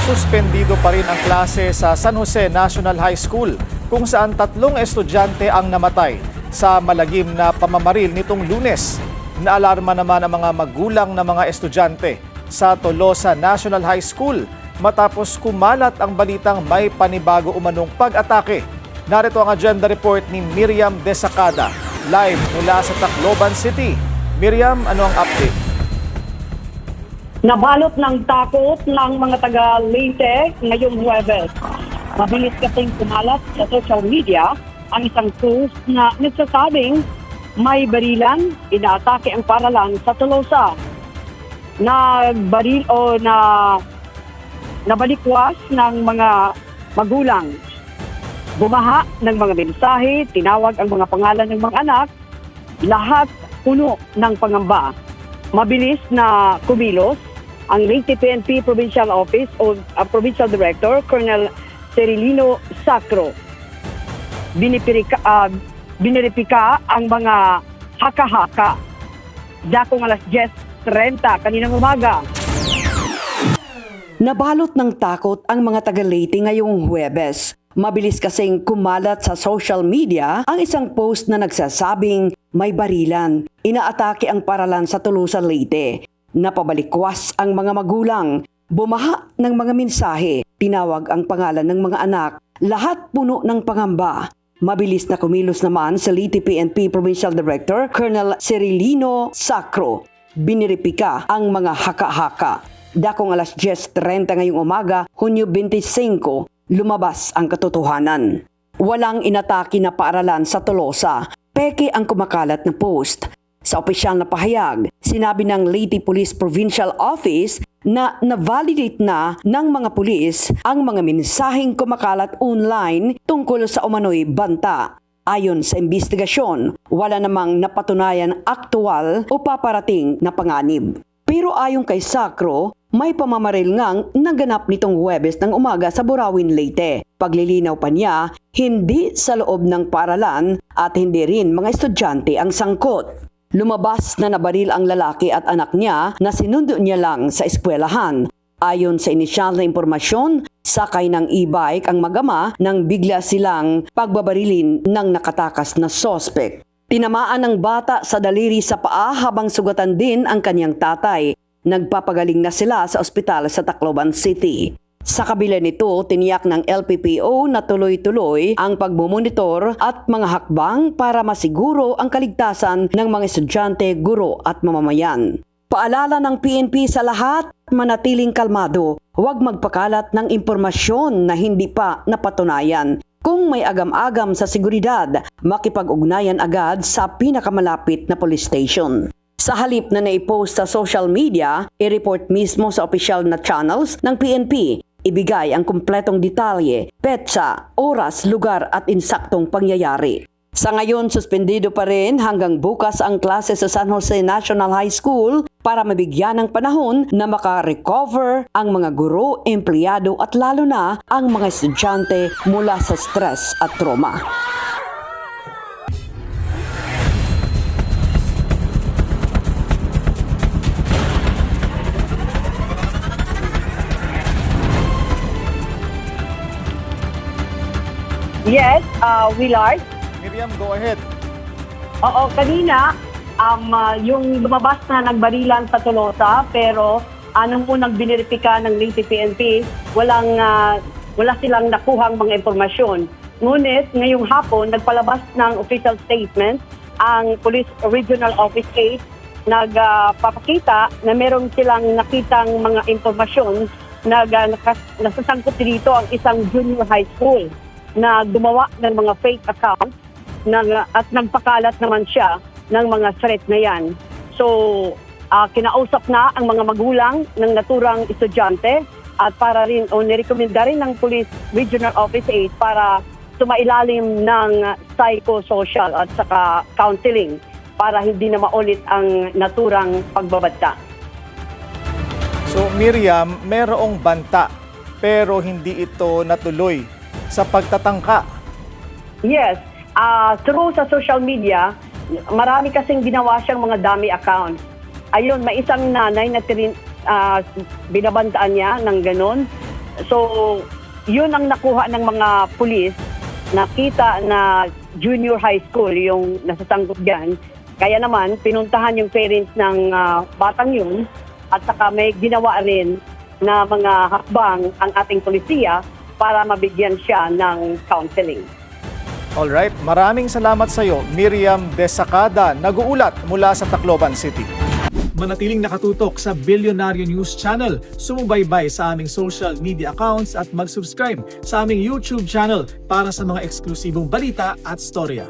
Suspendido pa rin ang klase sa San Jose National High School kung saan 3 estudyante ang namatay sa malagim na pamamaril nitong Lunes. Naalarma naman ang mga magulang ng mga estudyante sa Tolosa National High School matapos kumalat ang balitang may panibago umanong pag-atake. Narito ang agenda report ni Miriam Desacada, live mula sa Tacloban City. Miriam, ano ang update? Nabalot ng takot ng mga taga-Leyte ngayong Huwebes. Mabilis kasing kumalat sa social media ang isang post na nagsasabing may barilan, inaatake ang paralan sa Tolosa. Nabalikwas ng mga magulang. Bumaha ng mga mensahe, tinawag ang mga pangalan ng mga anak, lahat puno ng pangamba. Mabilis na kumilos ang Leyte PNP Provincial Office o Provincial Director, Colonel Cirilino Sacro. Biniripika ang mga haka-haka. Dakong alas 10:30 kaninang umaga. Nabalot ng takot ang mga taga-Leyte ngayong Huwebes. Mabilis kasing kumalat sa social media ang isang post na nagsasabing may barilan, inaatake ang paralan sa Tolosa, Leyte. Napabalikwas ang mga magulang, bumaha ng mga mensahe, tinawag ang pangalan ng mga anak, lahat puno ng pangamba. Mabilis na kumilos naman sa Leyte PNP Provincial Director, Colonel Cirilino Sacro. Biniripika ang mga haka-haka. Dakong alas 10:30 ngayong umaga, Hunyo 25, lumabas ang katotohanan. Walang inatake na paaralan sa Tolosa. Peke ang kumakalat na post. Sa opisyal na pahayag, sinabi ng Leyte Police Provincial Office na na-validate na ng mga pulis ang mga mensaheng kumakalat online tungkol sa umano'y banta. Ayon sa investigasyon, wala namang napatunayan aktual o paparating na panganib. Pero ayon kay Sacro, may pamamaril ngang naganap nitong Huwebes ng umaga sa Burawin, Leyte. Paglilinaw pa niya, hindi sa loob ng paaralan at hindi rin mga estudyante ang sangkot. Lumabas na nabaril ang lalaki at anak niya na sinundo niya lang sa eskwelahan. Ayon sa inisyal na impormasyon, sakay ng e-bike ang mag-ama nang bigla silang pagbabarilin ng nakatakas na sospek. Tinamaan ng bata sa daliri sa paa habang sugatan din ang kanyang tatay. Nagpapagaling na sila sa ospital sa Tacloban City. Sa kabila nito, tiniyak ng LPPO na tuloy-tuloy ang pagmumonitor at mga hakbang para masiguro ang kaligtasan ng mga estudyante, guro at mamamayan. Paalala ng PNP sa lahat, manatiling kalmado, huwag magpakalat ng impormasyon na hindi pa napatunayan. Kung may agam-agam sa seguridad, makipag-ugnayan agad sa pinakamalapit na police station. Sa halip na naipost sa social media, i-report mismo sa opisyal na channels ng PNP. Ibigay ang kumpletong detalye, petsa, oras, lugar at insaktong pangyayari. Sa ngayon, suspendido pa rin hanggang bukas ang klase sa San Jose National High School para mabigyan ng panahon na maka-recover ang mga guro, empleyado at lalo na ang mga estudyante mula sa stress at trauma. Yes, Willard. Miriam, go ahead. Oo, kanina, yung lumabas na nagbarilan sa Tolosa, pero anong unang biniripika ng Leyte PNP, wala silang nakuhang mga impormasyon. Ngunit, ngayong hapon, nagpalabas ng official statement ang Police Regional Office 8, nagpapakita na meron silang nakitang mga impormasyon na nasasangkot dito ang isang junior high school na gumawa ng mga fake accounts at nagpakalat naman siya ng mga threat na yan. So, kinausap na ang mga magulang ng naturang estudyante at para rin, nirekomenda rin ng Police Regional Office 8 para sumailalim ng psychosocial at saka counseling para hindi na maulit ang naturang pagbabanta. So Miriam, merong banta pero hindi ito natuloy sa pagtatangka. Yes. Through sa social media, marami kasing ginawa siyang mga dummy accounts. Ayun, may isang nanay na binabantaan niya ng ganon. So, yun ang nakuha ng mga pulis. Nakita na junior high school yung nasasanggol dyan. Kaya naman, pinuntahan yung parents ng batang yun at saka may ginawa rin na mga hakbang ang ating polisiya para mabigyan siya ng counseling. Alright, maraming salamat sa iyo, Miriam Desacada, nag-uulat mula sa Tacloban City. Manatiling nakatutok sa Bilyonaryo News Channel, sumubaybay sa aming social media accounts at mag-subscribe sa aming YouTube channel para sa mga eksklusibong balita at storya.